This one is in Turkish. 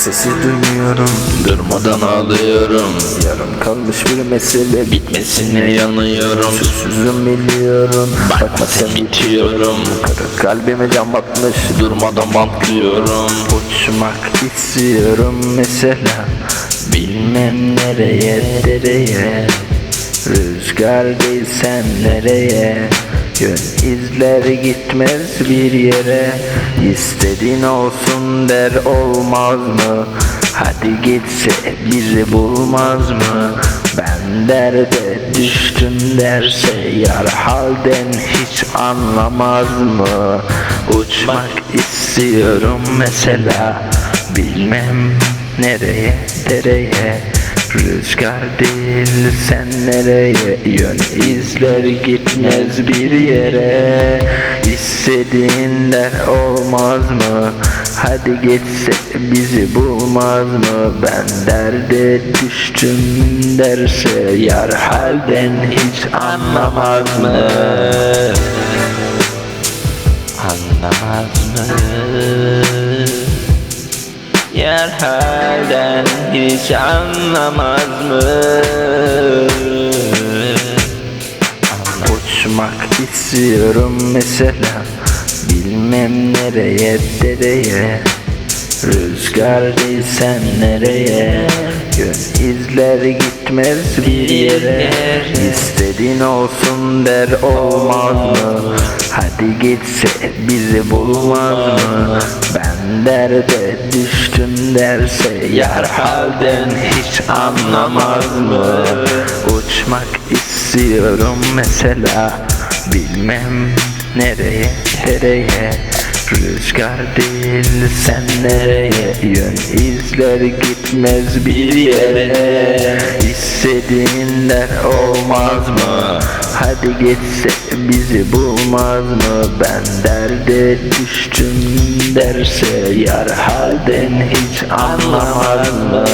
sesi duymuyorum, Durmadan ağlıyorum, yarım kalmış bir mesele, bitmesine yanıyorum. susuzum biliyorum, Bakma sen bitiyorum, kırık kalbime cam batmış, durmadan bantlıyorum. uçmak istiyorum mesela, bilmem nereye dereye, rüzgar değil sen nereye, yön izler gitmez bir yere, istediğin olsun der olmaz mı, hadi gitse bizi bulmaz mı, ben derde düştüm derse yar halden hiç anlamaz mı, uçmak istiyorum mesela, bilmem nereye dereye, rüzgar değil sen nereye, yön izler gitmez bir yere, istediğin der olmaz mı, hadi geçse bizi bulmaz mı, ben derde düştüm derse yar halden hiç anlamaz mı, anlamaz mı, yar halden hiç anlamaz mı? Uçmak istiyorum mesela, bilmem nereye dereye, rüzgar değil sen nereye, yön izler gitmez bir yere, istediğin olsun der olmaz mı, hadi gitse bizi bulmaz mı, ben derde düştüm derse yar halden hiç anlamaz mı, uçmak istiyorum mesela, bilmem nereye nereye, rüzgar değil sen nereye, yön izler gitmez bir yere, istediğin der olmaz mı, hadi geçse bizi bulmaz mı, ben derde düştüm derse yar halden hiç anlamaz mı?